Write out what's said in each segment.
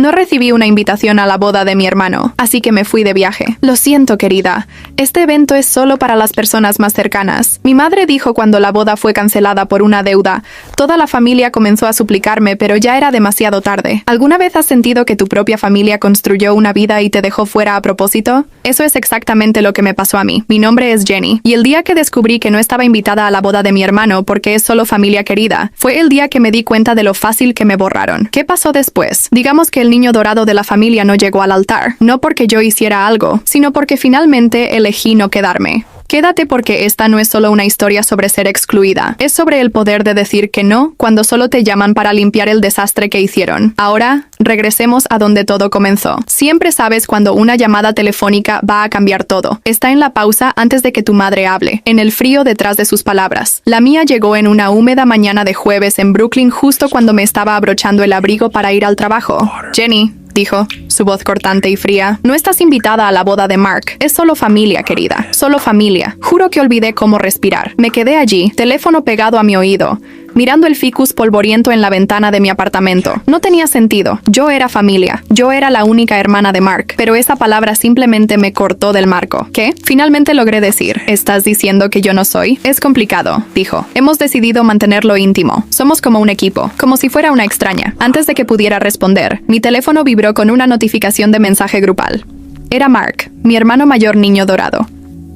No recibí una invitación a la boda de mi hermano, así que me fui de viaje. Lo siento, querida. Este evento es solo para las personas más cercanas. Mi madre dijo cuando la boda fue cancelada por una deuda. Toda la familia comenzó a suplicarme, pero ya era demasiado tarde. ¿Alguna vez has sentido que tu propia familia construyó una vida y te dejó fuera a propósito? Eso es exactamente lo que me pasó a mí. Mi nombre es Jenny, y el día que descubrí que no estaba invitada a la boda de mi hermano porque es solo familia querida, fue el día que me di cuenta de lo fácil que me borraron. ¿Qué pasó después? Digamos que el niño dorado de la familia no llegó al altar, no porque yo hiciera algo, sino porque finalmente elegí no quedarme. Quédate porque esta no es solo una historia sobre ser excluida, es sobre el poder de decir que no cuando solo te llaman para limpiar el desastre que hicieron. Ahora, regresemos a donde todo comenzó. Siempre sabes cuando una llamada telefónica va a cambiar todo. Está en la pausa antes de que tu madre hable, en el frío detrás de sus palabras. La mía llegó en una húmeda mañana de jueves en Brooklyn justo cuando me estaba abrochando el abrigo para ir al trabajo. Jenny, dijo, su voz cortante y fría. No estás invitada a la boda de Mark. Es solo familia, querida. Solo familia. Juro que olvidé cómo respirar. Me quedé allí, teléfono pegado a mi oído, mirando el ficus polvoriento en la ventana de mi apartamento. No tenía sentido. Yo era familia. Yo era la única hermana de Mark. Pero esa palabra simplemente me cortó del marco. ¿Qué? Finalmente logré decir. ¿Estás diciendo que yo no soy? Es complicado, dijo. Hemos decidido mantenerlo íntimo. Somos como un equipo. Como si fuera una extraña. Antes de que pudiera responder, mi teléfono vibró con una notificación de mensaje grupal. Era Mark, mi hermano mayor niño dorado.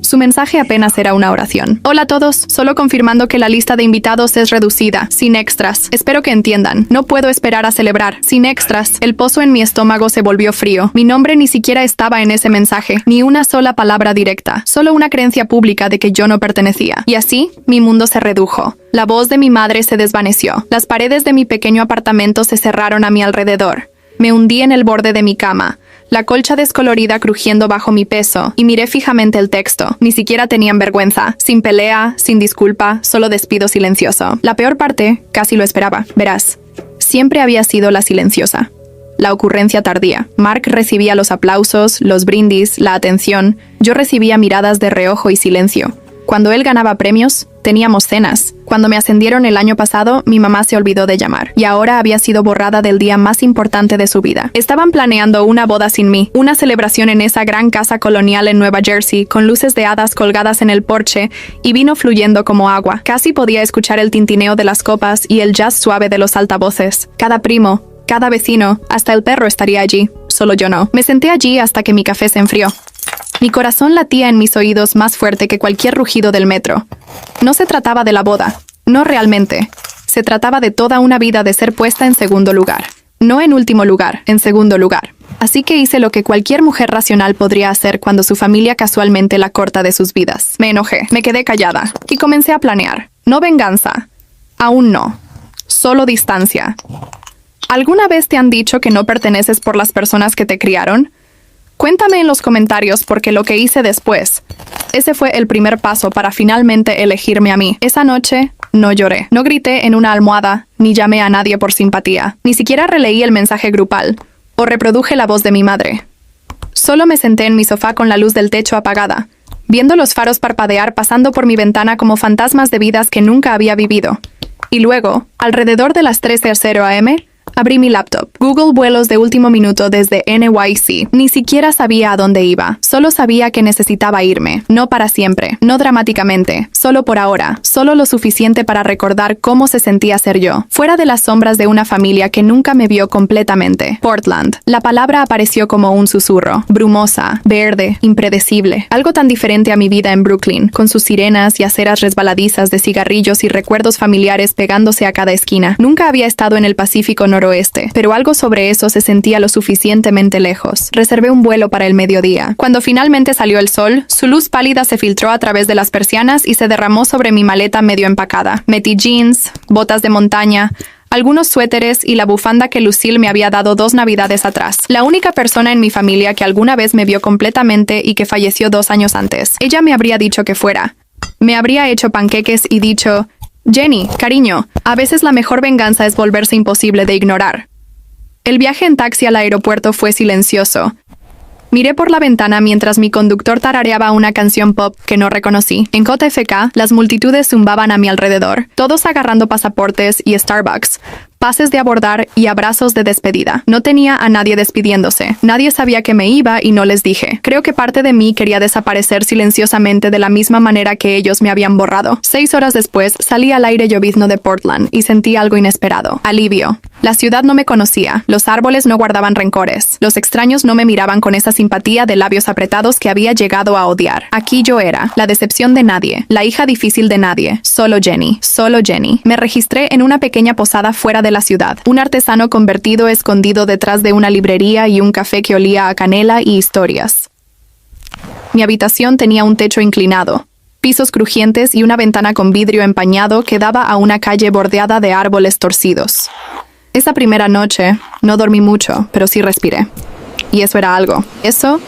Su mensaje apenas era una oración. Hola a todos, solo confirmando que la lista de invitados es reducida, sin extras. Espero que entiendan. No puedo esperar a celebrar. Sin extras. El pozo en mi estómago se volvió frío. Mi nombre ni siquiera estaba en ese mensaje, ni una sola palabra directa. Solo una creencia pública de que yo no pertenecía. Y así, mi mundo se redujo. La voz de mi madre se desvaneció. Las paredes de mi pequeño apartamento se cerraron a mi alrededor. Me hundí en el borde de mi cama, la colcha descolorida crujiendo bajo mi peso, y miré fijamente el texto. Ni siquiera tenían vergüenza. Sin pelea, sin disculpa, solo despido silencioso. La peor parte, casi lo esperaba. Verás, siempre había sido la silenciosa. La ocurrencia tardía. Mark recibía los aplausos, los brindis, la atención. Yo recibía miradas de reojo y silencio. Cuando él ganaba premios, teníamos cenas. Cuando me ascendieron el año pasado, mi mamá se olvidó de llamar, y ahora había sido borrada del día más importante de su vida. Estaban planeando una boda sin mí, una celebración en esa gran casa colonial en Nueva Jersey, con luces de hadas colgadas en el porche y vino fluyendo como agua. Casi podía escuchar el tintineo de las copas y el jazz suave de los altavoces. Cada primo, cada vecino, hasta el perro estaría allí. Solo yo no. Me senté allí hasta que mi café se enfrió. Mi corazón latía en mis oídos más fuerte que cualquier rugido del metro. No se trataba de la boda. No realmente. Se trataba de toda una vida de ser puesta en segundo lugar. No en último lugar, en segundo lugar. Así que hice lo que cualquier mujer racional podría hacer cuando su familia casualmente la corta de sus vidas. Me enojé, me quedé callada y comencé a planear. No venganza. Aún no. Solo distancia. ¿Alguna vez te han dicho que no perteneces por las personas que te criaron? Cuéntame en los comentarios porque lo que hice después. Ese fue el primer paso para finalmente elegirme a mí. Esa noche no lloré, no grité en una almohada, ni llamé a nadie por simpatía. Ni siquiera releí el mensaje grupal o reproduje la voz de mi madre. Solo me senté en mi sofá con la luz del techo apagada, viendo los faros parpadear pasando por mi ventana como fantasmas de vidas que nunca había vivido. Y luego, alrededor de las 3:00 am, abrí mi laptop. Google vuelos de último minuto desde NYC. Ni siquiera sabía a dónde iba. Solo sabía que necesitaba irme. No para siempre. No dramáticamente. Solo por ahora. Solo lo suficiente para recordar cómo se sentía ser yo. Fuera de las sombras de una familia que nunca me vio completamente. Portland. La palabra apareció como un susurro. Brumosa. Verde. Impredecible. Algo tan diferente a mi vida en Brooklyn. Con sus sirenas y aceras resbaladizas de cigarrillos y recuerdos familiares pegándose a cada esquina. Nunca había estado en el Pacífico noroeste, pero algo sobre eso se sentía lo suficientemente lejos. Reservé un vuelo para el mediodía. Cuando finalmente salió el sol, su luz pálida se filtró a través de las persianas y se derramó sobre mi maleta medio empacada. Metí jeans, botas de montaña, algunos suéteres y la bufanda que Lucille me había dado 2 navidades atrás. La única persona en mi familia que alguna vez me vio completamente y que falleció 2 años antes. Ella me habría dicho que fuera. Me habría hecho panqueques y dicho: Jenny, cariño, a veces la mejor venganza es volverse imposible de ignorar. El viaje en taxi al aeropuerto fue silencioso. Miré por la ventana mientras mi conductor tarareaba una canción pop que no reconocí. En JFK, las multitudes zumbaban a mi alrededor, todos agarrando pasaportes y Starbucks, pases de abordar y abrazos de despedida. No tenía a nadie despidiéndose. Nadie sabía que me iba y no les dije. Creo que parte de mí quería desaparecer silenciosamente de la misma manera que ellos me habían borrado. 6 horas después, salí al aire llovizno de Portland y sentí algo inesperado. Alivio. La ciudad no me conocía. Los árboles no guardaban rencores. Los extraños no me miraban con esa simpatía de labios apretados que había llegado a odiar. Aquí yo era, la decepción de nadie, la hija difícil de nadie. Solo Jenny. Solo Jenny. Me registré en una pequeña posada fuera de la ciudad. Un artesano convertido escondido detrás de una librería y un café que olía a canela y historias. Mi habitación tenía un techo inclinado, pisos crujientes y una ventana con vidrio empañado que daba a una calle bordeada de árboles torcidos. Esa primera noche no dormí mucho, pero sí respiré. Y eso era algo.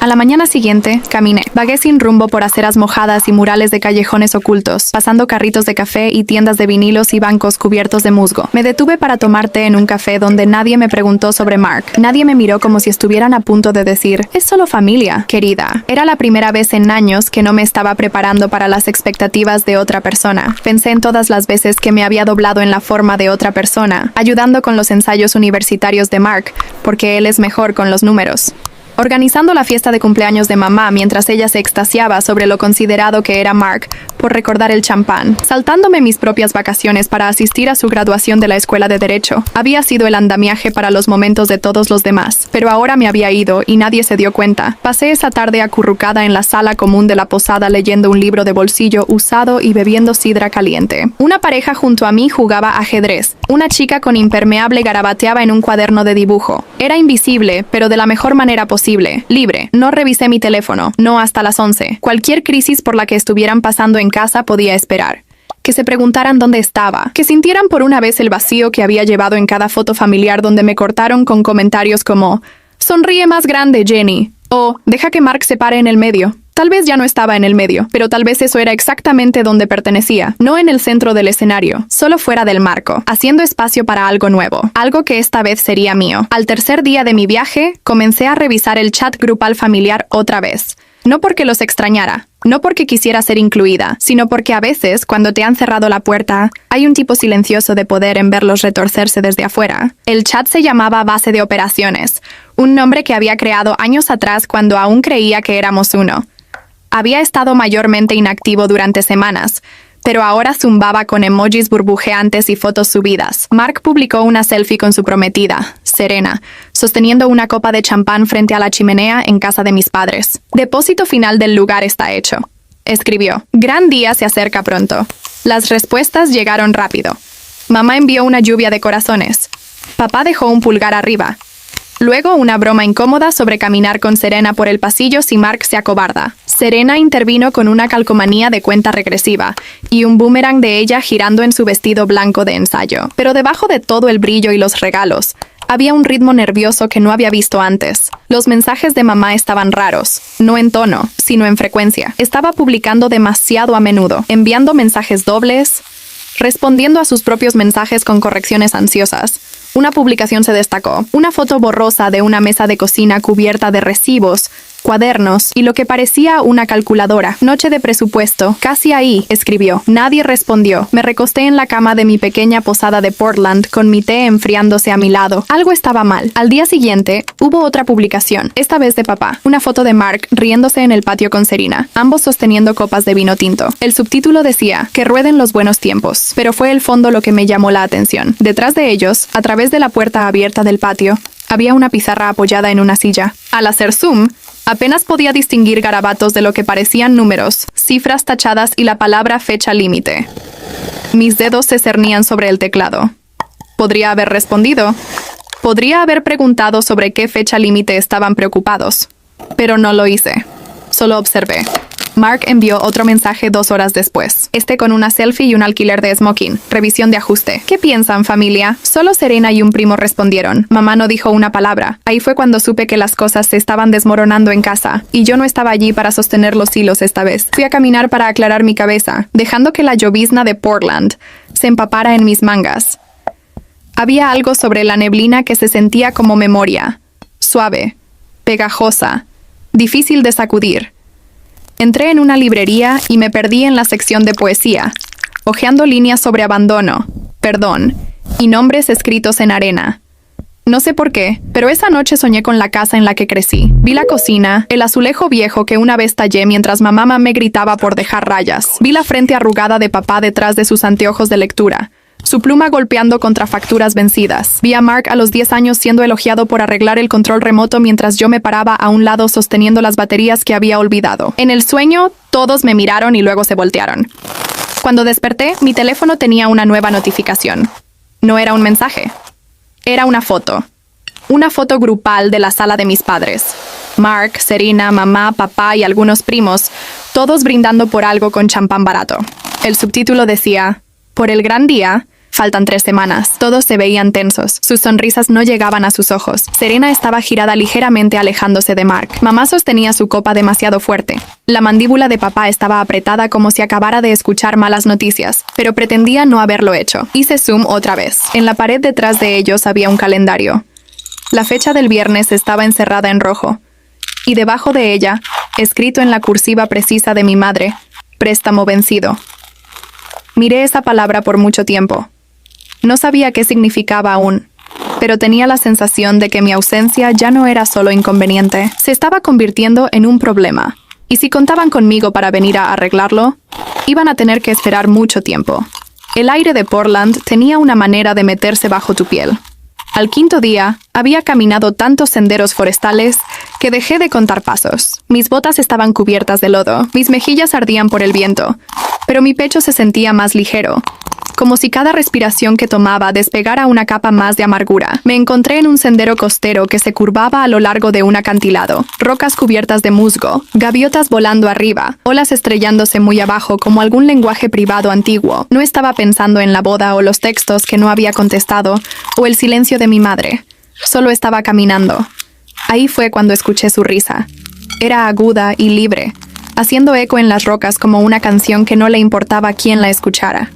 A la mañana siguiente, caminé. Vagué sin rumbo por aceras mojadas y murales de callejones ocultos, pasando carritos de café y tiendas de vinilos y bancos cubiertos de musgo. Me detuve para tomar té en un café donde nadie me preguntó sobre Mark. Nadie me miró como si estuvieran a punto de decir, es solo familia, querida. Era la primera vez en años que no me estaba preparando para las expectativas de otra persona. Pensé en todas las veces que me había doblado en la forma de otra persona, ayudando con los ensayos universitarios de Mark, porque él es mejor con los números. Organizando la fiesta de cumpleaños de mamá mientras ella se extasiaba sobre lo considerado que era Mark por recordar el champán, saltándome mis propias vacaciones para asistir a su graduación de la escuela de Derecho. Había sido el andamiaje para los momentos de todos los demás, pero ahora me había ido y nadie se dio cuenta. Pasé esa tarde acurrucada en la sala común de la posada leyendo un libro de bolsillo usado y bebiendo sidra caliente. Una pareja junto a mí jugaba ajedrez. Una chica con impermeable garabateaba en un cuaderno de dibujo. Era invisible, pero de la mejor manera posible. Libre. No revisé mi teléfono. No hasta las 11. Cualquier crisis por la que estuvieran pasando en casa podía esperar. Que se preguntaran dónde estaba. Que sintieran por una vez el vacío que había llevado en cada foto familiar donde me cortaron con comentarios como «Sonríe más grande, Jenny» o «Deja que Mark se pare en el medio». Tal vez ya no estaba en el medio, pero tal vez eso era exactamente donde pertenecía, no en el centro del escenario, solo fuera del marco, haciendo espacio para algo nuevo, algo que esta vez sería mío. Al tercer día de mi viaje, comencé a revisar el chat grupal familiar otra vez. No porque los extrañara, no porque quisiera ser incluida, sino porque a veces, cuando te han cerrado la puerta, hay un tipo silencioso de poder en verlos retorcerse desde afuera. El chat se llamaba Base de Operaciones, un nombre que había creado años atrás cuando aún creía que éramos uno. Había estado mayormente inactivo durante semanas, pero ahora zumbaba con emojis burbujeantes y fotos subidas. Mark publicó una selfie con su prometida, Serena, sosteniendo una copa de champán frente a la chimenea en casa de mis padres. Depósito final del lugar está hecho. Escribió, gran día se acerca pronto. Las respuestas llegaron rápido. Mamá envió una lluvia de corazones. Papá dejó un pulgar arriba. Luego una broma incómoda sobre caminar con Serena por el pasillo si Mark se acobarda. Serena intervino con una calcomanía de cuenta regresiva y un boomerang de ella girando en su vestido blanco de ensayo. Pero debajo de todo el brillo y los regalos, había un ritmo nervioso que no había visto antes. Los mensajes de mamá estaban raros, no en tono, sino en frecuencia. Estaba publicando demasiado a menudo, enviando mensajes dobles, respondiendo a sus propios mensajes con correcciones ansiosas. Una publicación se destacó, una foto borrosa de una mesa de cocina cubierta de recibos, cuadernos y lo que parecía una calculadora. Noche de presupuesto. Casi ahí, escribió. Nadie respondió. Me recosté en la cama de mi pequeña posada de Portland con mi té enfriándose a mi lado. Algo estaba mal. Al día siguiente, hubo otra publicación, esta vez de papá. Una foto de Mark riéndose en el patio con Serena, ambos sosteniendo copas de vino tinto. El subtítulo decía, que rueden los buenos tiempos. Pero fue el fondo lo que me llamó la atención. Detrás de ellos, a través de la puerta abierta del patio, había una pizarra apoyada en una silla. Al hacer zoom, apenas podía distinguir garabatos de lo que parecían números, cifras tachadas y la palabra fecha límite. Mis dedos se cernían sobre el teclado. Podría haber respondido. Podría haber preguntado sobre qué fecha límite estaban preocupados. Pero no lo hice. Solo observé. Mark envió otro mensaje 2 horas después. Con una selfie y un alquiler de smoking. Revisión de ajuste. ¿Qué piensan, familia? Solo Serena y un primo respondieron. Mamá no dijo una palabra. Ahí fue cuando supe que las cosas se estaban desmoronando en casa. Y yo no estaba allí para sostener los hilos esta vez. Fui a caminar para aclarar mi cabeza, dejando que la llovizna de Portland se empapara en mis mangas. Había algo sobre la neblina que se sentía como memoria. Suave, pegajosa, difícil de sacudir. Entré en una librería y me perdí en la sección de poesía, hojeando líneas sobre abandono, perdón y nombres escritos en arena. No sé por qué, pero esa noche soñé con la casa en la que crecí. Vi la cocina, el azulejo viejo que una vez tallé mientras mamá me gritaba por dejar rayas. Vi la frente arrugada de papá detrás de sus anteojos de lectura, su pluma golpeando contra facturas vencidas. Vi a Mark a los 10 años siendo elogiado por arreglar el control remoto mientras yo me paraba a un lado sosteniendo las baterías que había olvidado. En el sueño, todos me miraron y luego se voltearon. Cuando desperté, mi teléfono tenía una nueva notificación. No era un mensaje. Era una foto. Una foto grupal de la sala de mis padres. Mark, Serena, mamá, papá y algunos primos, todos brindando por algo con champán barato. El subtítulo decía, «Por el gran día, faltan 3 semanas». Todos se veían tensos. Sus sonrisas no llegaban a sus ojos. Serena estaba girada ligeramente alejándose de Mark. Mamá sostenía su copa demasiado fuerte. La mandíbula de papá estaba apretada como si acabara de escuchar malas noticias, pero pretendía no haberlo hecho. Hice zoom otra vez. En la pared detrás de ellos había un calendario. La fecha del viernes estaba encerrada en rojo. Y debajo de ella, escrito en la cursiva precisa de mi madre, préstamo vencido. Miré esa palabra por mucho tiempo. No sabía qué significaba aún, pero tenía la sensación de que mi ausencia ya no era solo inconveniente, se estaba convirtiendo en un problema. Y si contaban conmigo para venir a arreglarlo, iban a tener que esperar mucho tiempo. El aire de Portland tenía una manera de meterse bajo tu piel. Al 5.º día, había caminado tantos senderos forestales que dejé de contar pasos. Mis botas estaban cubiertas de lodo, mis mejillas ardían por el viento, pero mi pecho se sentía más ligero, como si cada respiración que tomaba despegara una capa más de amargura. Me encontré en un sendero costero que se curvaba a lo largo de un acantilado, rocas cubiertas de musgo, gaviotas volando arriba, olas estrellándose muy abajo como algún lenguaje privado antiguo. No estaba pensando en la boda o los textos que no había contestado, o el silencio de mi madre. Solo estaba caminando. Ahí fue cuando escuché su risa. Era aguda y libre, haciendo eco en las rocas como una canción que no le importaba quién la escuchara.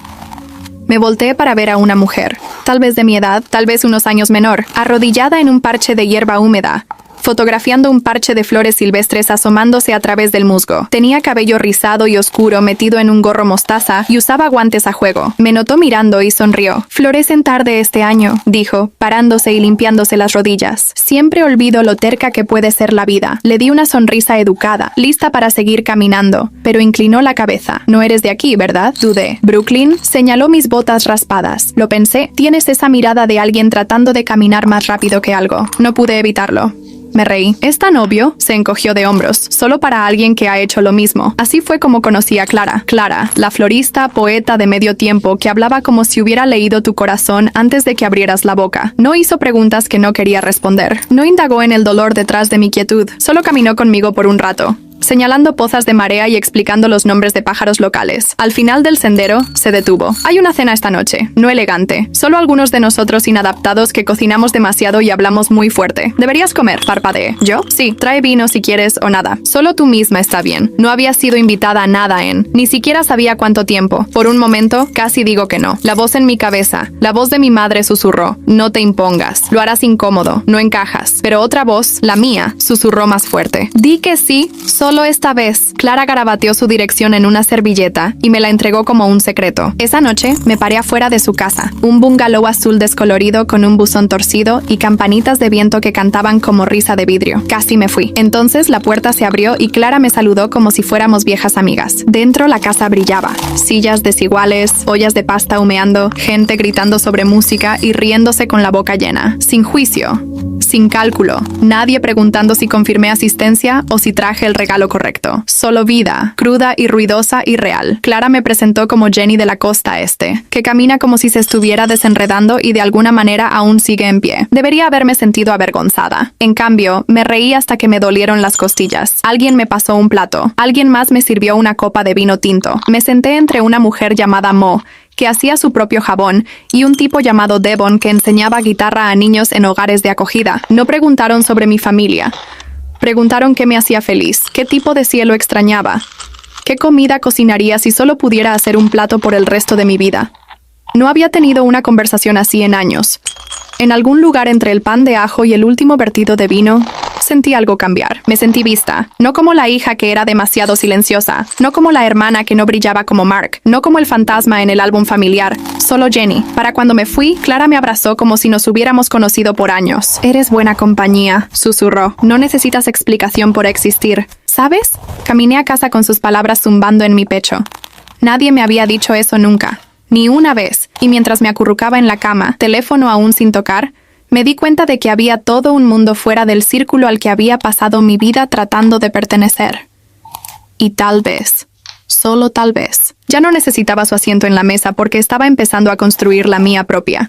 Me volteé para ver a una mujer, tal vez de mi edad, tal vez unos años menor, arrodillada en un parche de hierba húmeda, fotografiando un parche de flores silvestres asomándose a través del musgo. Tenía cabello rizado y oscuro metido en un gorro mostaza y usaba guantes a juego. Me notó mirando y sonrió. «Florecen tarde este año», dijo, parándose y limpiándose las rodillas. Siempre olvido lo terca que puede ser la vida. Le di una sonrisa educada, lista para seguir caminando, pero inclinó la cabeza. «No eres de aquí, ¿verdad?», dudé. «Brooklyn», señaló mis botas raspadas. Lo pensé. Tienes esa mirada de alguien tratando de caminar más rápido que algo. No pude evitarlo. Me reí. «¿Es tan obvio?», se encogió de hombros, solo para alguien que ha hecho lo mismo. Así fue como conocí a Clara. Clara, la florista, poeta de medio tiempo que hablaba como si hubiera leído tu corazón antes de que abrieras la boca. No hizo preguntas que no quería responder. No indagó en el dolor detrás de mi quietud. Solo caminó conmigo por un rato, señalando pozas de marea y explicando los nombres de pájaros locales. Al final del sendero, se detuvo. «Hay una cena esta noche, no elegante. Solo algunos de nosotros inadaptados que cocinamos demasiado y hablamos muy fuerte. Deberías comer», parpadeé. «¿Yo? Sí, trae vino si quieres o nada. Solo tú misma está bien». No había sido invitada a nada ni siquiera sabía cuánto tiempo. Por un momento, casi digo que no. La voz en mi cabeza, la voz de mi madre susurró, «No te impongas. Lo harás incómodo. No encajas». Pero otra voz, la mía, susurró más fuerte, «Di que sí, solo esta vez». Clara garabateó su dirección en una servilleta y me la entregó como un secreto. Esa noche me paré afuera de su casa, un bungalow azul descolorido con un buzón torcido y campanitas de viento que cantaban como risa de vidrio. Casi me fui. Entonces la puerta se abrió y Clara me saludó como si fuéramos viejas amigas. Dentro la casa brillaba. Sillas desiguales, ollas de pasta humeando, gente gritando sobre música y riéndose con la boca llena. Sin juicio, sin cálculo, nadie preguntando si confirmé asistencia o si traje el regalo correcto. Solo vida, cruda y ruidosa y real. Clara me presentó como Jenny de la costa este, que camina como si se estuviera desenredando y de alguna manera aún sigue en pie. Debería haberme sentido avergonzada. En cambio, me reí hasta que me dolieron las costillas. Alguien me pasó un plato. Alguien más me sirvió una copa de vino tinto. Me senté entre una mujer llamada Mo, que hacía su propio jabón, y un tipo llamado Devon que enseñaba guitarra a niños en hogares de acogida. No preguntaron sobre mi familia. Preguntaron qué me hacía feliz, qué tipo de cielo extrañaba, qué comida cocinaría si solo pudiera hacer un plato por el resto de mi vida. No había tenido una conversación así en años. En algún lugar entre el pan de ajo y el último vertido de vino, sentí algo cambiar. Me sentí vista. No como la hija que era demasiado silenciosa. No como la hermana que no brillaba como Mark. No como el fantasma en el álbum familiar. Solo Jenny. Para cuando me fui, Clara me abrazó como si nos hubiéramos conocido por años. Eres buena compañía, susurró. No necesitas explicación por existir. ¿Sabes? Caminé a casa con sus palabras zumbando en mi pecho. Nadie me había dicho eso nunca. Ni una vez. Y mientras me acurrucaba en la cama, teléfono aún sin tocar, me di cuenta de que había todo un mundo fuera del círculo al que había pasado mi vida tratando de pertenecer. Y tal vez, solo tal vez, ya no necesitaba su asiento en la mesa porque estaba empezando a construir la mía propia.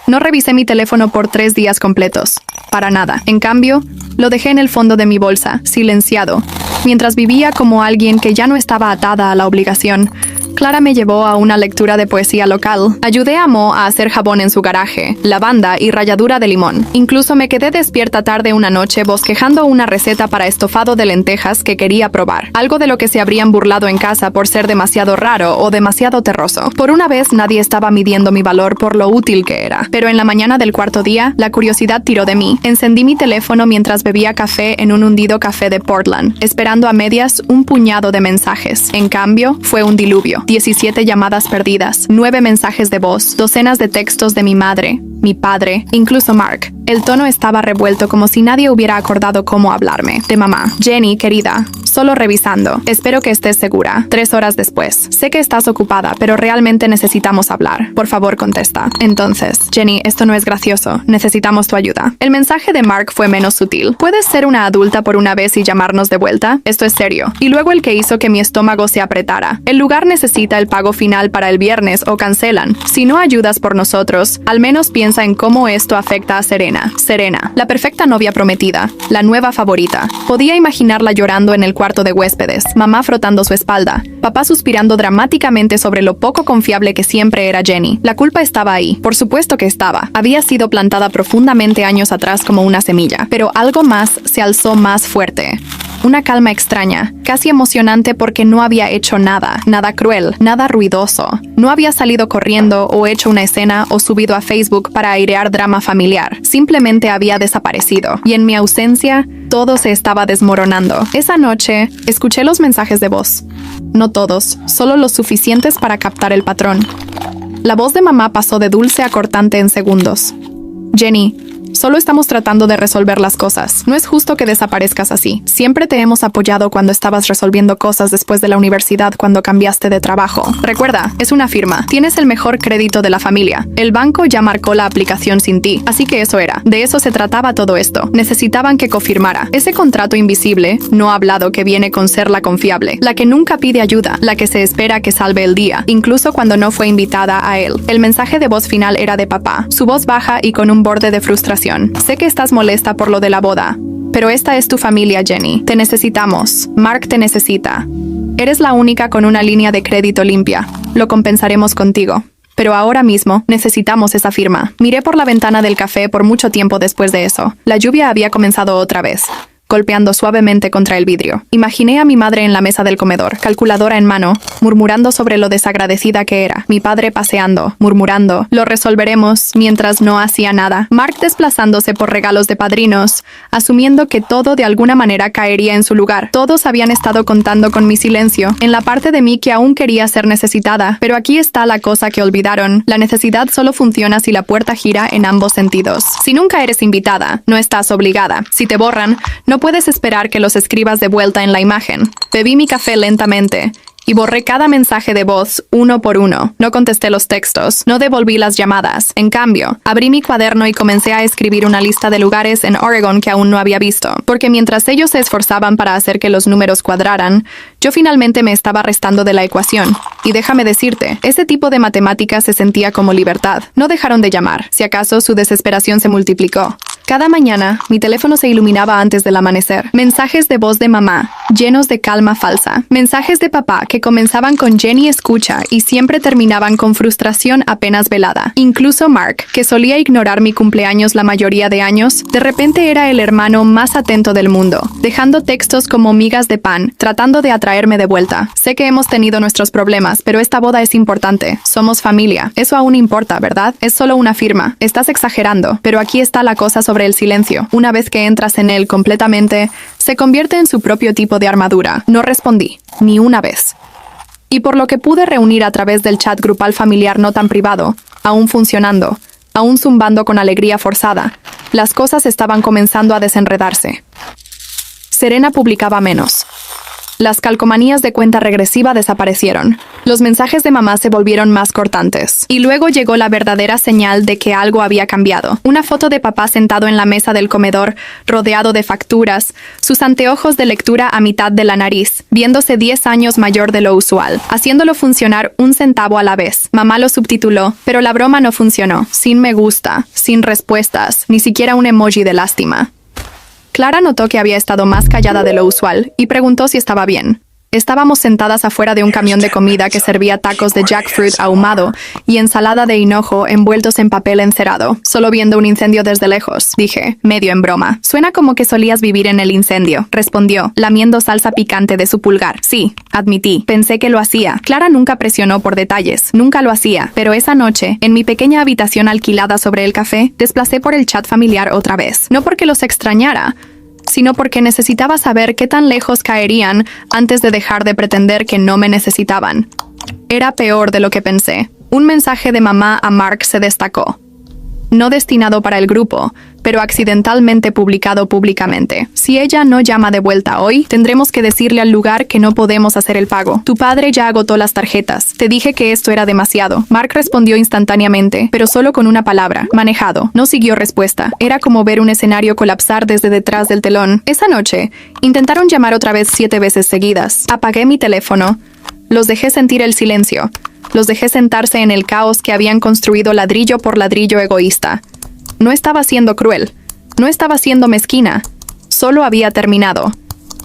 No revisé mi teléfono por 3 días completos. Para nada. En cambio, lo dejé en el fondo de mi bolsa, silenciado. Mientras vivía como alguien que ya no estaba atada a la obligación, Clara me llevó a una lectura de poesía local. Ayudé a Mo a hacer jabón en su garaje, lavanda y ralladura de limón. Incluso me quedé despierta tarde una noche bosquejando una receta para estofado de lentejas que quería probar. Algo de lo que se habrían burlado en casa por ser demasiado raro o demasiado terroso. Por una vez nadie estaba midiendo mi valor por lo útil que era. Pero en la mañana del cuarto día, la curiosidad tiró de mí. Encendí mi teléfono mientras bebía café en un hundido café de Portland, esperando a medias un puñado de mensajes. En cambio, fue un diluvio. 17 llamadas perdidas, 9 mensajes de voz, docenas de textos de mi madre, mi padre, incluso Mark. El tono estaba revuelto como si nadie hubiera acordado cómo hablarme. De mamá. Jenny, querida, solo revisando. Espero que estés segura. 3 horas después. Sé que estás ocupada, pero realmente necesitamos hablar. Por favor, contesta. Entonces, Jenny, esto no es gracioso. Necesitamos tu ayuda. El mensaje de Mark fue menos sutil. ¿Puedes ser una adulta por una vez y llamarnos de vuelta? Esto es serio. Y luego el que hizo que mi estómago se apretara. El lugar necesita el pago final para el viernes o cancelan. Si no ayudas por nosotros, al menos piensa en cómo esto afecta a Serena. Serena, la perfecta novia prometida, la nueva favorita. Podía imaginarla llorando en el cuarto de huéspedes, mamá frotando su espalda, papá suspirando dramáticamente sobre lo poco confiable que siempre era Jenny. La culpa estaba ahí, por supuesto que estaba. Había sido plantada profundamente años atrás como una semilla, pero algo más se alzó más fuerte. Una calma extraña, casi emocionante porque no había hecho nada, nada cruel, nada ruidoso. No había salido corriendo o hecho una escena o subido a Facebook para airear drama familiar. Simplemente había desaparecido. Y en mi ausencia, todo se estaba desmoronando. Esa noche, escuché los mensajes de voz. No todos, solo los suficientes para captar el patrón. La voz de mamá pasó de dulce a cortante en segundos. Jenny, solo estamos tratando de resolver las cosas. No es justo que desaparezcas así. Siempre te hemos apoyado cuando estabas resolviendo cosas después de la universidad cuando cambiaste de trabajo. Recuerda, es una firma. Tienes el mejor crédito de la familia. El banco ya marcó la aplicación sin ti. Así que eso era. De eso se trataba todo esto. Necesitaban que confirmara. Ese contrato invisible, no hablado, que viene con ser la confiable. La que nunca pide ayuda. La que se espera que salve el día. Incluso cuando no fue invitada a él. El mensaje de voz final era de papá. Su voz baja y con un borde de frustración. Sé que estás molesta por lo de la boda, pero esta es tu familia, Jenny. Te necesitamos. Mark te necesita. Eres la única con una línea de crédito limpia. Lo compensaremos contigo. Pero ahora mismo necesitamos esa firma. Miré por la ventana del café por mucho tiempo después de eso. La lluvia había comenzado otra vez, golpeando suavemente contra el vidrio. Imaginé a mi madre en la mesa del comedor, calculadora en mano, murmurando sobre lo desagradecida que era. Mi padre paseando, murmurando, lo resolveremos, mientras no hacía nada. Mark desplazándose por regalos de padrinos, asumiendo que todo de alguna manera caería en su lugar. Todos habían estado contando con mi silencio, en la parte de mí que aún quería ser necesitada. Pero aquí está la cosa que olvidaron. La necesidad solo funciona si la puerta gira en ambos sentidos. Si nunca eres invitada, no estás obligada. Si te borran, no puedes esperar que los escribas de vuelta en la imagen. Bebí mi café lentamente y borré cada mensaje de voz uno por uno. No contesté los textos, no devolví las llamadas. En cambio, abrí mi cuaderno y comencé a escribir una lista de lugares en Oregon que aún no había visto. Porque mientras ellos se esforzaban para hacer que los números cuadraran, yo finalmente me estaba restando de la ecuación. Y déjame decirte, ese tipo de matemáticas se sentía como libertad. No dejaron de llamar. Si acaso, su desesperación se multiplicó. Cada mañana, mi teléfono se iluminaba antes del amanecer. Mensajes de voz de mamá, llenos de calma falsa. Mensajes de papá que comenzaban con Jenny escucha y siempre terminaban con frustración apenas velada. Incluso Mark, que solía ignorar mi cumpleaños la mayoría de años, de repente era el hermano más atento del mundo, dejando textos como migas de pan, tratando de atraerme de vuelta. Sé que hemos tenido nuestros problemas, pero esta boda es importante. Somos familia. Eso aún importa, ¿verdad? Es solo una firma. Estás exagerando, pero aquí está la cosa sobre sobre el silencio. Una vez que entras en él completamente, se convierte en su propio tipo de armadura. No respondí, ni una vez. Y por lo que pude reunir a través del chat grupal familiar no tan privado, aún funcionando, aún zumbando con alegría forzada, las cosas estaban comenzando a desenredarse. Serena publicaba menos. Las calcomanías de cuenta regresiva desaparecieron. Los mensajes de mamá se volvieron más cortantes. Y luego llegó la verdadera señal de que algo había cambiado. Una foto de papá sentado en la mesa del comedor, rodeado de facturas, sus anteojos de lectura a mitad de la nariz, viéndose 10 años mayor de lo usual, haciéndolo funcionar un centavo a la vez. Mamá lo subtituló, pero la broma no funcionó. Sin me gusta, sin respuestas, ni siquiera un emoji de lástima. Clara notó que había estado más callada de lo usual y preguntó si estaba bien. Estábamos sentadas afuera de un camión de comida que servía tacos de jackfruit ahumado y ensalada de hinojo envueltos en papel encerado, solo viendo un incendio desde lejos, dije, medio en broma. Suena como que solías vivir en el incendio, respondió, lamiendo salsa picante de su pulgar. Sí, admití, pensé que lo hacía. Clara nunca presionó por detalles, nunca lo hacía, pero esa noche, en mi pequeña habitación alquilada sobre el café, desplacé por el chat familiar otra vez. No porque los extrañara, sino porque necesitaba saber qué tan lejos caerían antes de dejar de pretender que no me necesitaban. Era peor de lo que pensé. Un mensaje de mamá a Mark se destacó. No destinado para el grupo, pero accidentalmente publicado públicamente. Si ella no llama de vuelta hoy, tendremos que decirle al lugar que no podemos hacer el pago. Tu padre ya agotó las tarjetas. Te dije que esto era demasiado. Mark respondió instantáneamente, pero solo con una palabra, manejado. No siguió respuesta. Era como ver un escenario colapsar desde detrás del telón. Esa noche, intentaron llamar otra vez 7 veces seguidas. Apagué mi teléfono. Los dejé sentir el silencio. Los dejé sentarse en el caos que habían construido ladrillo por ladrillo egoísta. No estaba siendo cruel. No estaba siendo mezquina. Solo había terminado.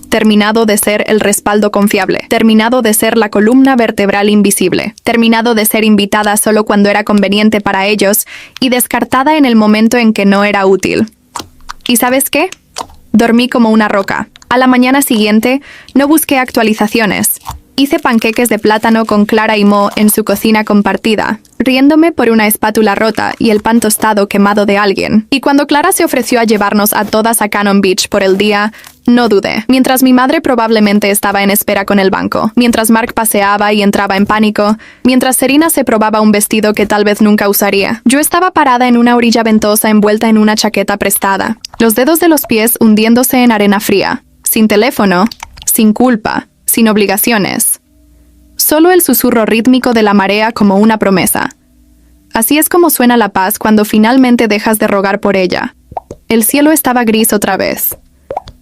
Terminado de ser el respaldo confiable. Terminado de ser la columna vertebral invisible. Terminado de ser invitada solo cuando era conveniente para ellos y descartada en el momento en que no era útil. ¿Y sabes qué? Dormí como una roca. A la mañana siguiente, no busqué actualizaciones. Hice panqueques de plátano con Clara y Mo en su cocina compartida, riéndome por una espátula rota y el pan tostado quemado de alguien. Y cuando Clara se ofreció a llevarnos a todas a Cannon Beach por el día, no dudé. Mientras mi madre probablemente estaba en espera con el banco, mientras Mark paseaba y entraba en pánico, mientras Serena se probaba un vestido que tal vez nunca usaría, yo estaba parada en una orilla ventosa envuelta en una chaqueta prestada, los dedos de los pies hundiéndose en arena fría, sin teléfono, sin culpa, sin obligaciones. Solo el susurro rítmico de la marea como una promesa. Así es como suena la paz cuando finalmente dejas de rogar por ella. El cielo estaba gris otra vez.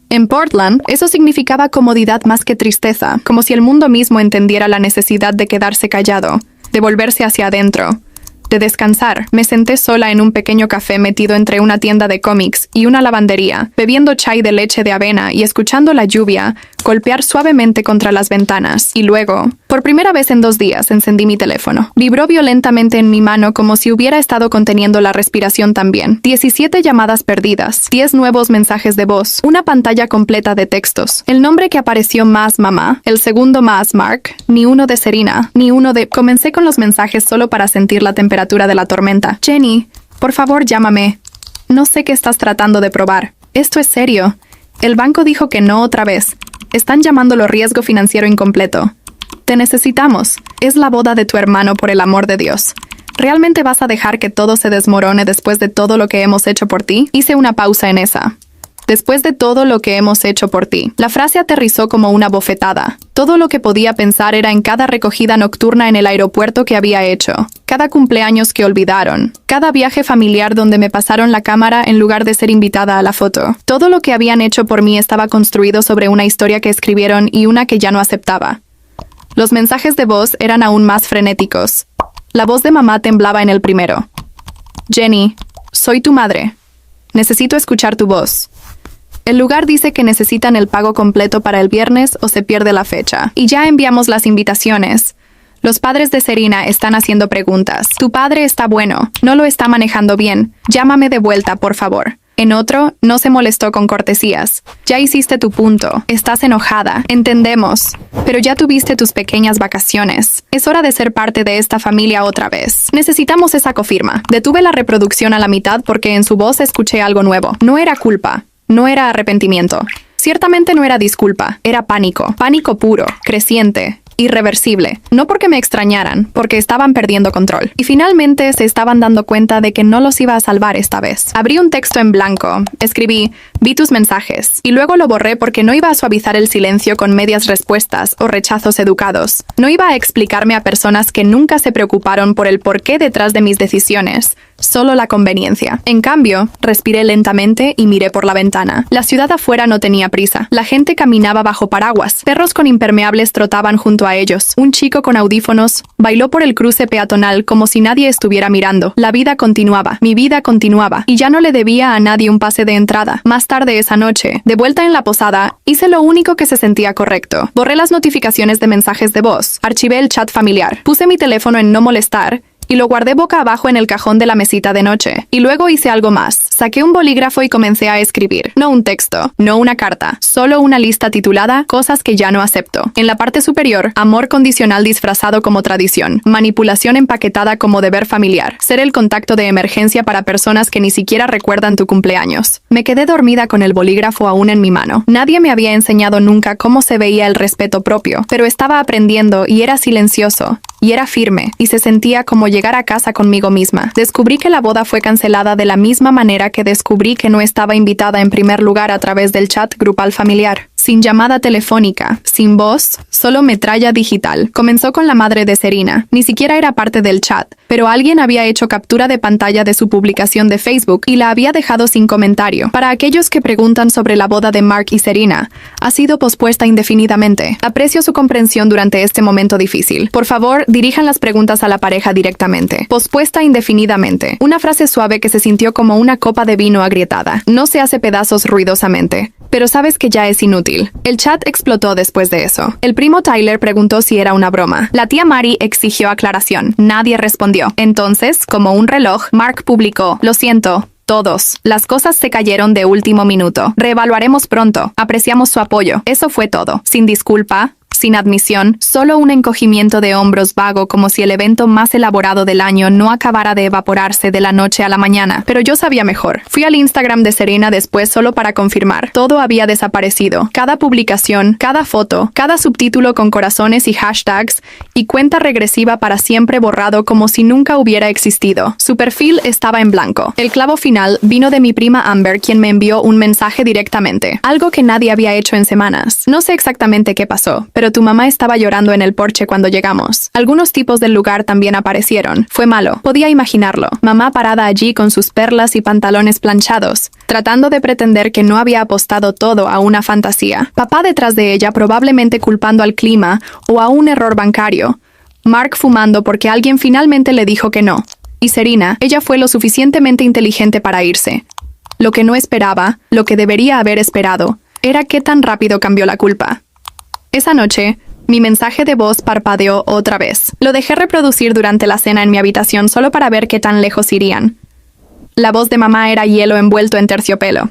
En Portland, eso significaba comodidad más que tristeza, como si el mundo mismo entendiera la necesidad de quedarse callado, de volverse hacia adentro, de descansar. Me senté sola en un pequeño café metido entre una tienda de cómics y una lavandería, bebiendo chai de leche de avena y escuchando la lluvia golpear suavemente contra las ventanas. Y luego, por primera vez en 2 días, encendí mi teléfono. Vibró violentamente en mi mano como si hubiera estado conteniendo la respiración también. 17 llamadas perdidas, 10 nuevos mensajes de voz, una pantalla completa de textos. El nombre que apareció más mamá, el segundo más Mark, ni uno de Serena, ni uno de... Comencé con los mensajes solo para sentir la temperatura de la tormenta. Jenny, por favor llámame. No sé qué estás tratando de probar. Esto es serio. El banco dijo que no otra vez. Están llamándolo riesgo financiero incompleto. Te necesitamos. Es la boda de tu hermano, por el amor de Dios. ¿Realmente vas a dejar que todo se desmorone después de todo lo que hemos hecho por ti? Hice una pausa en esa. Después de todo lo que hemos hecho por ti. La frase aterrizó como una bofetada. Todo lo que podía pensar era en cada recogida nocturna en el aeropuerto que había hecho, cada cumpleaños que olvidaron, cada viaje familiar donde me pasaron la cámara en lugar de ser invitada a la foto. Todo lo que habían hecho por mí estaba construido sobre una historia que escribieron y una que ya no aceptaba. Los mensajes de voz eran aún más frenéticos. La voz de mamá temblaba en el primero. Jenny, soy tu madre. Necesito escuchar tu voz. El lugar dice que necesitan el pago completo para el viernes o se pierde la fecha. Y ya enviamos las invitaciones. Los padres de Serena están haciendo preguntas. Tu padre está bueno. No lo está manejando bien. Llámame de vuelta, por favor. En otro, no se molestó con cortesías. Ya hiciste tu punto. Estás enojada. Entendemos. Pero ya tuviste tus pequeñas vacaciones. Es hora de ser parte de esta familia otra vez. Necesitamos esa cofirma. Detuve la reproducción a la mitad porque en su voz escuché algo nuevo. No era culpa. No era arrepentimiento. Ciertamente no era disculpa. Era pánico. Pánico puro. Creciente. Irreversible. No porque me extrañaran, porque estaban perdiendo control. Y finalmente se estaban dando cuenta de que no los iba a salvar esta vez. Abrí un texto en blanco. Escribí, vi tus mensajes. Y luego lo borré porque no iba a suavizar el silencio con medias respuestas o rechazos educados. No iba a explicarme a personas que nunca se preocuparon por el porqué detrás de mis decisiones. Solo la conveniencia. En cambio, respiré lentamente y miré por la ventana. La ciudad afuera no tenía prisa. La gente caminaba bajo paraguas. Perros con impermeables trotaban junto a ellos. Un chico con audífonos bailó por el cruce peatonal como si nadie estuviera mirando. La vida continuaba. Mi vida continuaba. Y ya no le debía a nadie un pase de entrada. Más tarde esa noche, de vuelta en la posada, hice lo único que se sentía correcto. Borré las notificaciones de mensajes de voz. Archivé el chat familiar. Puse mi teléfono en no molestar y lo guardé boca abajo en el cajón de la mesita de noche. Y luego hice algo más. Saqué un bolígrafo y comencé a escribir. No un texto, no una carta, solo una lista titulada Cosas que ya no acepto. En la parte superior, amor condicional disfrazado como tradición, manipulación empaquetada como deber familiar, ser el contacto de emergencia para personas que ni siquiera recuerdan tu cumpleaños. Me quedé dormida con el bolígrafo aún en mi mano. Nadie me había enseñado nunca cómo se veía el respeto propio, pero estaba aprendiendo y era silencioso. Y era firme, y se sentía como llegar a casa conmigo misma. Descubrí que la boda fue cancelada de la misma manera que descubrí que no estaba invitada en primer lugar a través del chat grupal familiar. Sin llamada telefónica, sin voz, solo metralla digital. Comenzó con la madre de Serena. Ni siquiera era parte del chat, pero alguien había hecho captura de pantalla de su publicación de Facebook y la había dejado sin comentario. Para aquellos que preguntan sobre la boda de Mark y Serena, ha sido pospuesta indefinidamente. Aprecio su comprensión durante este momento difícil. Por favor, dirijan las preguntas a la pareja directamente. Pospuesta indefinidamente. Una frase suave que se sintió como una copa de vino agrietada. No se hace pedazos ruidosamente. Pero sabes que ya es inútil. El chat explotó después de eso. El primo Tyler preguntó si era una broma. La tía Mary exigió aclaración. Nadie respondió. Entonces, como un reloj, Mark publicó, lo siento, todos. Las cosas se cayeron de último minuto. Reevaluaremos pronto. Apreciamos su apoyo. Eso fue todo. Sin disculpa, sin admisión, solo un encogimiento de hombros vago como si el evento más elaborado del año no acabara de evaporarse de la noche a la mañana. Pero yo sabía mejor. Fui al Instagram de Serena después solo para confirmar. Todo había desaparecido. Cada publicación, cada foto, cada subtítulo con corazones y hashtags, y cuenta regresiva para siempre borrado como si nunca hubiera existido. Su perfil estaba en blanco. El clavo final vino de mi prima Amber, quien me envió un mensaje directamente. Algo que nadie había hecho en semanas. No sé exactamente qué pasó, pero tu mamá estaba llorando en el porche cuando llegamos. Algunos tipos del lugar también aparecieron. Fue malo. Podía imaginarlo. Mamá parada allí con sus perlas y pantalones planchados, tratando de pretender que no había apostado todo a una fantasía. Papá detrás de ella probablemente culpando al clima o a un error bancario. Mark fumando porque alguien finalmente le dijo que no. Y Serena, ella fue lo suficientemente inteligente para irse. Lo que no esperaba, lo que debería haber esperado, era qué tan rápido cambió la culpa. Esa noche, mi mensaje de voz parpadeó otra vez. Lo dejé reproducir durante la cena en mi habitación solo para ver qué tan lejos irían. La voz de mamá era hielo envuelto en terciopelo.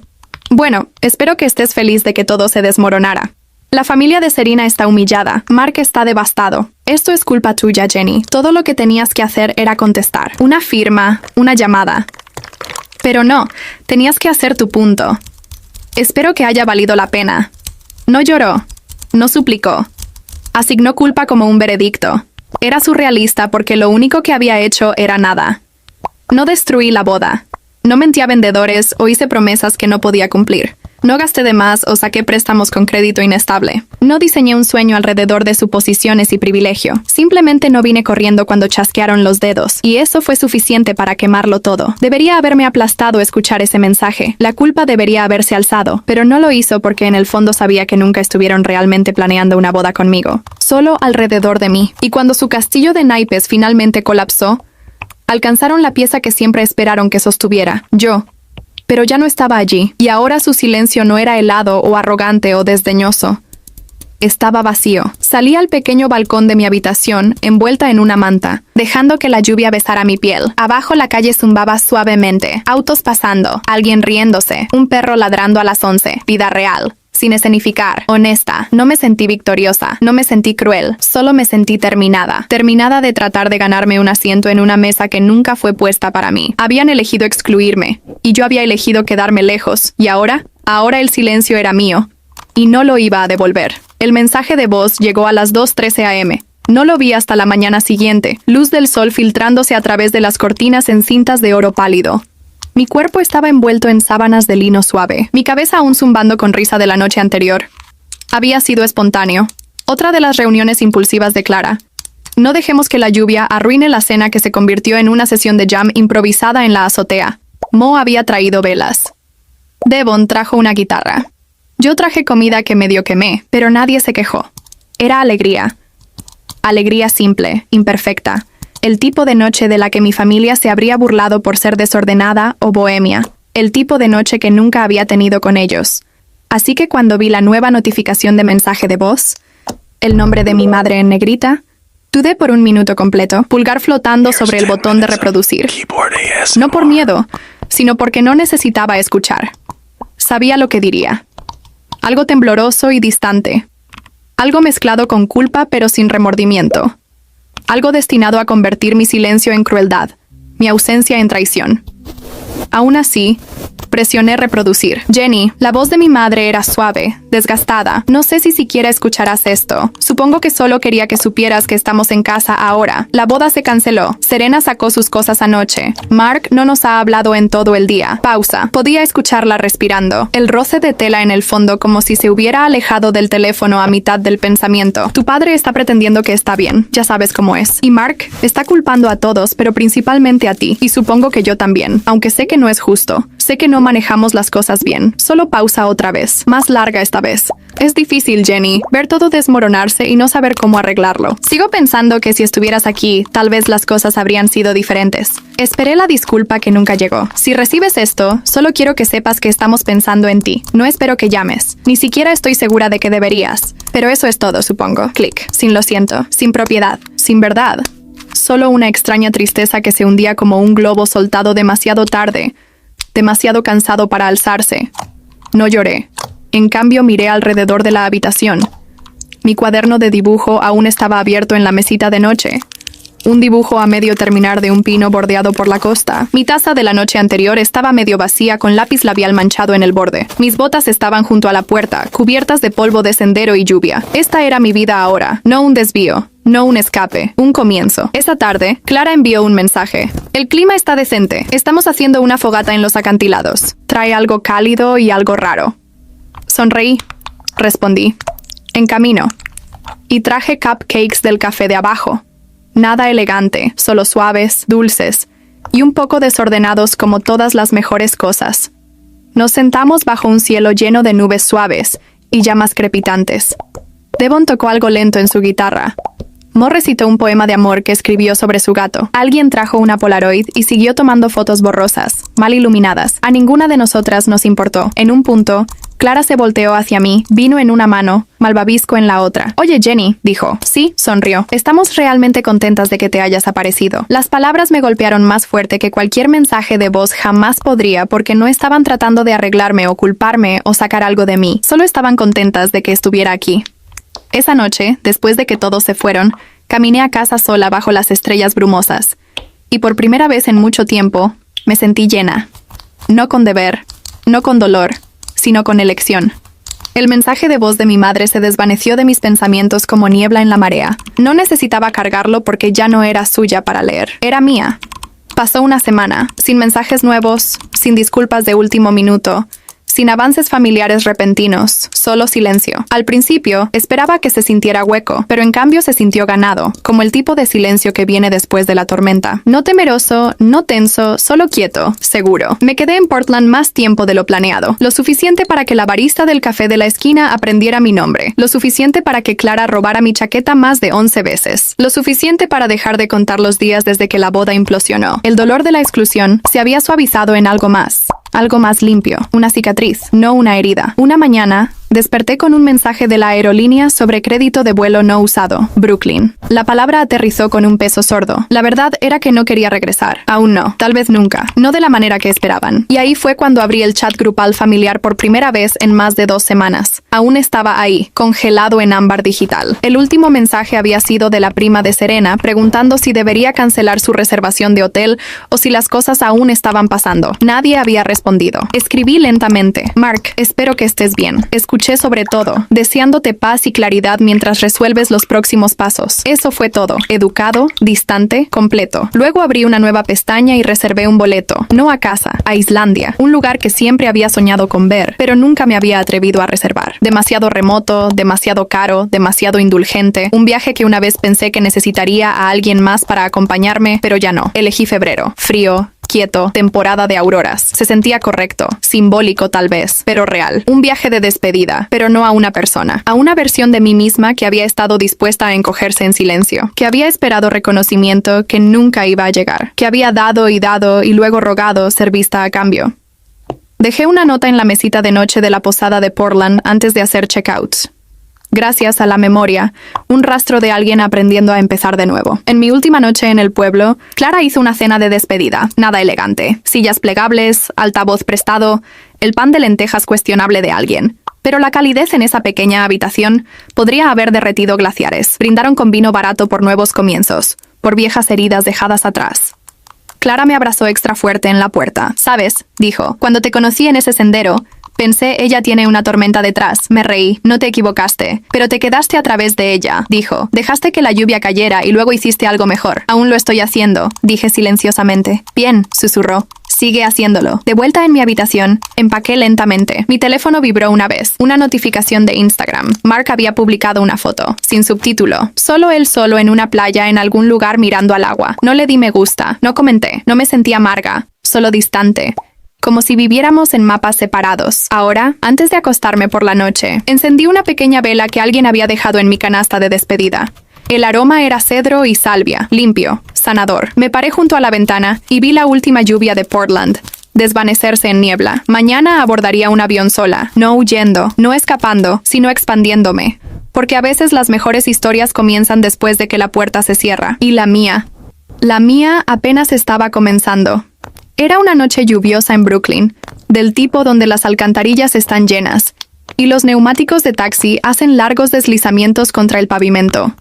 Bueno, espero que estés feliz de que todo se desmoronara. La familia de Serena está humillada. Mark está devastado. Esto es culpa tuya, Jenny. Todo lo que tenías que hacer era contestar. Una firma, una llamada. Pero no, tenías que hacer tu punto. Espero que haya valido la pena. No lloró. No suplicó. Asignó culpa como un veredicto. Era surrealista porque lo único que había hecho era nada. No destruí la boda. No mentí a vendedores o hice promesas que no podía cumplir. No gasté de más o saqué préstamos con crédito inestable. No diseñé un sueño alrededor de suposiciones y privilegio. Simplemente no vine corriendo cuando chasquearon los dedos. Y eso fue suficiente para quemarlo todo. Debería haberme aplastado escuchar ese mensaje. La culpa debería haberse alzado. Pero no lo hizo porque en el fondo sabía que nunca estuvieron realmente planeando una boda conmigo. Solo alrededor de mí. Y cuando su castillo de naipes finalmente colapsó, alcanzaron la pieza que siempre esperaron que sostuviera. Yo. Pero ya no estaba allí, y ahora su silencio no era helado o arrogante o desdeñoso. Estaba vacío. Salí al pequeño balcón de mi habitación, envuelta en una manta, dejando que la lluvia besara mi piel. Abajo la calle zumbaba suavemente, autos pasando, alguien riéndose, un perro ladrando a las 11. Vida real. Sin escenificar, honesta, no me sentí victoriosa, no me sentí cruel, solo me sentí terminada. Terminada de tratar de ganarme un asiento en una mesa que nunca fue puesta para mí. Habían elegido excluirme, y yo había elegido quedarme lejos, y ahora el silencio era mío, y no lo iba a devolver. El mensaje de voz llegó a las 2:13 am. No lo vi hasta la mañana siguiente, luz del sol filtrándose a través de las cortinas en cintas de oro pálido. Mi cuerpo estaba envuelto en sábanas de lino suave, mi cabeza aún zumbando con risa de la noche anterior. Había sido espontáneo. Otra de las reuniones impulsivas de Clara. No dejemos que la lluvia arruine la cena que se convirtió en una sesión de jam improvisada en la azotea. Mo había traído velas. Devon trajo una guitarra. Yo traje comida que medio quemé, pero nadie se quejó. Era alegría. Alegría simple, imperfecta. El tipo de noche de la que mi familia se habría burlado por ser desordenada o bohemia. El tipo de noche que nunca había tenido con ellos. Así que cuando vi la nueva notificación de mensaje de voz, el nombre de mi madre en negrita, dudé por un minuto completo, pulgar flotando sobre el botón de reproducir. No por miedo, sino porque no necesitaba escuchar. Sabía lo que diría. Algo tembloroso y distante. Algo mezclado con culpa pero sin remordimiento. Algo destinado a convertir mi silencio en crueldad, mi ausencia en traición. Aún así, presioné reproducir. Jenny, la voz de mi madre era suave, desgastada. No sé si siquiera escucharás esto. Supongo que solo quería que supieras que estamos en casa ahora. La boda se canceló. Serena sacó sus cosas anoche. Mark no nos ha hablado en todo el día. Pausa. Podía escucharla respirando. El roce de tela en el fondo como si se hubiera alejado del teléfono a mitad del pensamiento. Tu padre está pretendiendo que está bien. Ya sabes cómo es. Y Mark está culpando a todos, pero principalmente a ti. Y supongo que yo también. Aunque sé que no es justo. Sé que no manejamos las cosas bien. Solo pausa otra vez. Más larga esta vez. Es difícil, Jenny, ver todo desmoronarse y no saber cómo arreglarlo. Sigo pensando que si estuvieras aquí, tal vez las cosas habrían sido diferentes. Esperé la disculpa que nunca llegó. Si recibes esto, solo quiero que sepas que estamos pensando en ti. No espero que llames. Ni siquiera estoy segura de que deberías. Pero eso es todo, supongo. Clic. Sin lo siento. Sin propiedad. Sin verdad. Solo una extraña tristeza que se hundía como un globo soltado demasiado tarde. Demasiado cansado para alzarse. No lloré. En cambio, miré alrededor de la habitación. Mi cuaderno de dibujo aún estaba abierto en la mesita de noche. Un dibujo a medio terminar de un pino bordeado por la costa. Mi taza de la noche anterior estaba medio vacía con lápiz labial manchado en el borde. Mis botas estaban junto a la puerta, cubiertas de polvo de sendero y lluvia. Esta era mi vida ahora, no un desvío. No un escape, un comienzo. Esa tarde, Clara envió un mensaje. El clima está decente. Estamos haciendo una fogata en los acantilados. Trae algo cálido y algo raro. Sonreí. Respondí. En camino. Y traje cupcakes del café de abajo. Nada elegante, solo suaves, dulces, y un poco desordenados como todas las mejores cosas. Nos sentamos bajo un cielo lleno de nubes suaves y llamas crepitantes. Devon tocó algo lento en su guitarra. Mo recitó un poema de amor que escribió sobre su gato. Alguien trajo una Polaroid y siguió tomando fotos borrosas, mal iluminadas. A ninguna de nosotras nos importó. En un punto, Clara se volteó hacia mí, vino en una mano, malvavisco en la otra. «Oye, Jenny», dijo. «Sí», sonrió. «Estamos realmente contentas de que te hayas aparecido». Las palabras me golpearon más fuerte que cualquier mensaje de voz jamás podría porque no estaban tratando de arreglarme o culparme o sacar algo de mí. Solo estaban contentas de que estuviera aquí. Esa noche, después de que todos se fueron, caminé a casa sola bajo las estrellas brumosas. Y por primera vez en mucho tiempo, me sentí llena. No con deber, no con dolor, sino con elección. El mensaje de voz de mi madre se desvaneció de mis pensamientos como niebla en la marea. No necesitaba cargarlo porque ya no era suya para leer. Era mía. Pasó una semana, sin mensajes nuevos, sin disculpas de último minuto, sin avances familiares repentinos, solo silencio. Al principio, esperaba que se sintiera hueco, pero en cambio se sintió ganado, como el tipo de silencio que viene después de la tormenta. No temeroso, no tenso, solo quieto, seguro. Me quedé en Portland más tiempo de lo planeado, lo suficiente para que la barista del café de la esquina aprendiera mi nombre, lo suficiente para que Clara robara mi chaqueta más de 11 veces, lo suficiente para dejar de contar los días desde que la boda implosionó. El dolor de la exclusión se había suavizado en algo más. Algo más limpio, una cicatriz, no una herida. Una mañana, desperté con un mensaje de la aerolínea sobre crédito de vuelo no usado, Brooklyn. La palabra aterrizó con un peso sordo. La verdad era que no quería regresar. Aún no, tal vez nunca. No de la manera que esperaban. Y ahí fue cuando abrí el chat grupal familiar por primera vez en más de 2 semanas. Aún estaba ahí, congelado en ámbar digital. El último mensaje había sido de la prima de Serena, preguntando si debería cancelar su reservación de hotel o si las cosas aún estaban pasando. Nadie había respondido. Escribí lentamente. Mark, espero que estés bien. Escuché sobre todo, deseándote paz y claridad mientras resuelves los próximos pasos. Eso fue todo. Educado, distante, completo. Luego abrí una nueva pestaña y reservé un boleto. No a casa, a Islandia. Un lugar que siempre había soñado con ver, pero nunca me había atrevido a reservar. Demasiado remoto, demasiado caro, demasiado indulgente. Un viaje que una vez pensé que necesitaría a alguien más para acompañarme, pero ya no. Elegí febrero. Frío, quieto, temporada de auroras. Se sentía correcto, simbólico tal vez, pero real. Un viaje de despedida, pero no a una persona. A una versión de mí misma que había estado dispuesta a encogerse en silencio. Que había esperado reconocimiento que nunca iba a llegar. Que había dado y luego rogado ser vista a cambio. Dejé una nota en la mesita de noche de la posada de Portland antes de hacer checkouts. Gracias a la memoria, un rastro de alguien aprendiendo a empezar de nuevo. En mi última noche en el pueblo, Clara hizo una cena de despedida, nada elegante. Sillas plegables, altavoz prestado, el pan de lentejas cuestionable de alguien. Pero la calidez en esa pequeña habitación podría haber derretido glaciares. Brindaron con vino barato por nuevos comienzos, por viejas heridas dejadas atrás. Clara me abrazó extra fuerte en la puerta. «¿Sabes?», dijo, «cuando te conocí en ese sendero, pensé, ella tiene una tormenta detrás». Me reí. «No te equivocaste. Pero te quedaste a través de ella», dijo. «Dejaste que la lluvia cayera y luego hiciste algo mejor». «Aún lo estoy haciendo», dije silenciosamente. «Bien», susurró. «Sigue haciéndolo». De vuelta en mi habitación, empaqué lentamente. Mi teléfono vibró una vez. Una notificación de Instagram. Mark había publicado una foto, sin subtítulo. Solo él solo en una playa en algún lugar mirando al agua. No le di me gusta. No comenté. No me sentí amarga. Solo distante. Como si viviéramos en mapas separados. Ahora, antes de acostarme por la noche, encendí una pequeña vela que alguien había dejado en mi canasta de despedida. El aroma era cedro y salvia, limpio, sanador. Me paré junto a la ventana y vi la última lluvia de Portland desvanecerse en niebla. Mañana abordaría un avión sola, no huyendo, no escapando, sino expandiéndome. Porque a veces las mejores historias comienzan después de que la puerta se cierra. Y la mía apenas estaba comenzando. Era una noche lluviosa en Brooklyn, del tipo donde las alcantarillas están llenas, y los neumáticos de taxi hacen largos deslizamientos contra el pavimento.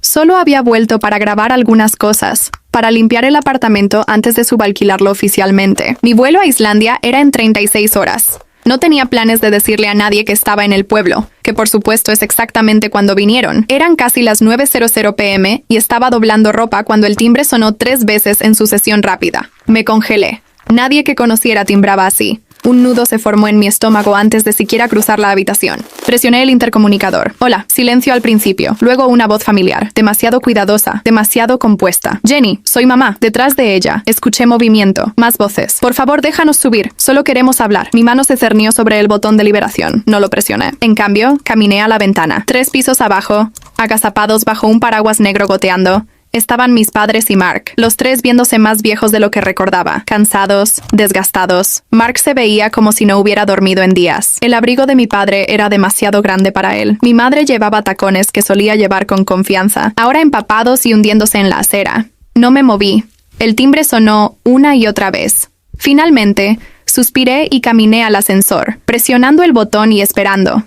Solo había vuelto para grabar algunas cosas, para limpiar el apartamento antes de subalquilarlo oficialmente. Mi vuelo a Islandia era en 36 horas. No tenía planes de decirle a nadie que estaba en el pueblo, que por supuesto es exactamente cuando vinieron. Eran casi las 9:00 p.m. y estaba doblando ropa cuando el timbre sonó 3 veces en sucesión rápida. Me congelé. Nadie que conociera timbraba así. Un nudo se formó en mi estómago antes de siquiera cruzar la habitación. Presioné el intercomunicador. Hola, silencio al principio. Luego una voz familiar, demasiado cuidadosa, demasiado compuesta. Jenny, soy mamá. Detrás de ella, escuché movimiento. Más voces. Por favor, déjanos subir. Solo queremos hablar. Mi mano se cernió sobre el botón de liberación. No lo presioné. En cambio, caminé a la ventana. 3 pisos abajo, agazapados bajo un paraguas negro goteando, estaban mis padres y Mark, los 3 viéndose más viejos de lo que recordaba, cansados, desgastados. Mark se veía como si no hubiera dormido en días. El abrigo de mi padre era demasiado grande para él. Mi madre llevaba tacones que solía llevar con confianza, ahora empapados y hundiéndose en la acera. No me moví. El timbre sonó una y otra vez. Finalmente, suspiré y caminé al ascensor, presionando el botón y esperando.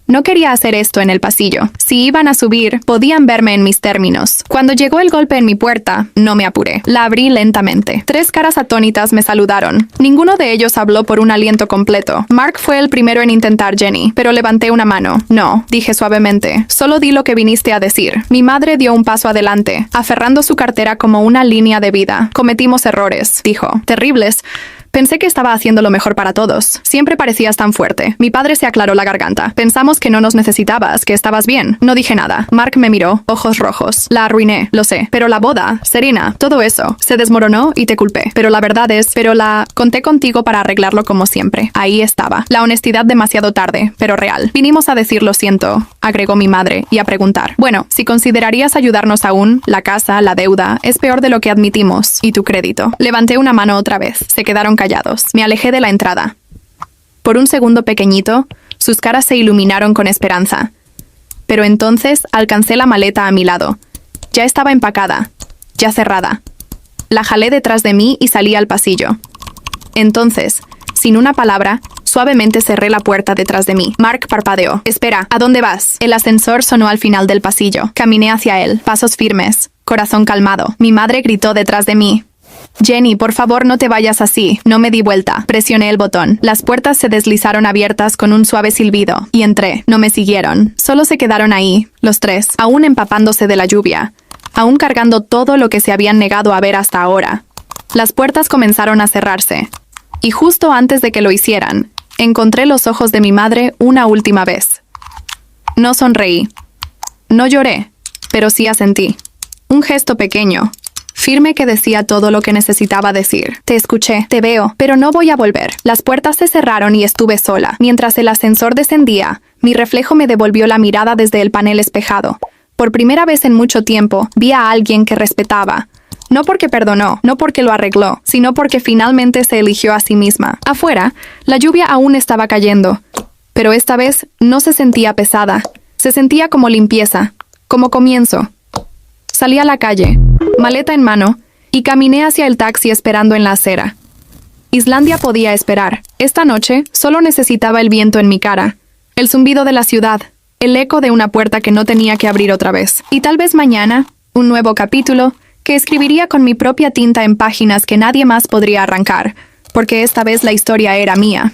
No quería hacer esto en el pasillo. Si iban a subir, podían verme en mis términos. Cuando llegó el golpe en mi puerta, no me apuré. La abrí lentamente. 3 caras atónitas me saludaron. Ninguno de ellos habló por un aliento completo. Mark fue el primero en intentar Jenny, pero levanté una mano. No, dije suavemente. Solo di lo que viniste a decir. Mi madre dio un paso adelante, aferrando su cartera como una línea de vida. Cometimos errores, dijo. Terribles. Pensé que estaba haciendo lo mejor para todos. Siempre parecías tan fuerte. Mi padre se aclaró la garganta. Pensamos que no nos necesitabas, que estabas bien. No dije nada. Mark me miró, ojos rojos. La arruiné, lo sé. Pero la boda, Serena, todo eso, se desmoronó y te culpé. Pero la verdad es, conté contigo para arreglarlo como siempre. Ahí estaba. La honestidad demasiado tarde, pero real. Vinimos a decir lo siento. agregó mi madre, y a preguntar. Bueno, si considerarías ayudarnos aún, la casa, la deuda, es peor de lo que admitimos. ¿Y tu crédito? Levanté una mano otra vez. Se quedaron callados. Me alejé de la entrada. Por un segundo pequeñito, sus caras se iluminaron con esperanza. Pero entonces alcancé la maleta a mi lado. Ya estaba empacada, ya cerrada. La jalé detrás de mí y salí al pasillo. Entonces, sin una palabra, suavemente cerré la puerta detrás de mí. Mark parpadeó. Espera, ¿a dónde vas? El ascensor sonó al final del pasillo. Caminé hacia él, pasos firmes, corazón calmado. Mi madre gritó detrás de mí. Jenny, por favor no te vayas así. No me di vuelta. Presioné el botón. Las puertas se deslizaron abiertas con un suave silbido, y entré. No me siguieron. Solo se quedaron ahí, los tres, aún empapándose de la lluvia, aún cargando todo lo que se habían negado a ver hasta ahora. Las puertas comenzaron a cerrarse. Y justo antes de que lo hicieran, encontré los ojos de mi madre una última vez. No sonreí. No lloré, pero sí asentí. Un gesto pequeño, firme que decía todo lo que necesitaba decir. Te escuché, te veo, pero no voy a volver. Las puertas se cerraron y estuve sola. Mientras el ascensor descendía, mi reflejo me devolvió la mirada desde el panel espejado. Por primera vez en mucho tiempo, vi a alguien que respetaba. No porque perdonó, no porque lo arregló, sino porque finalmente se eligió a sí misma. Afuera, la lluvia aún estaba cayendo, pero esta vez no se sentía pesada. Se sentía como limpieza, como comienzo. Salí a la calle, maleta en mano, y caminé hacia el taxi esperando en la acera. Islandia podía esperar. Esta noche solo necesitaba el viento en mi cara, el zumbido de la ciudad, el eco de una puerta que no tenía que abrir otra vez. Y tal vez mañana, un nuevo capítulo, que escribiría con mi propia tinta en páginas que nadie más podría arrancar, porque esta vez la historia era mía.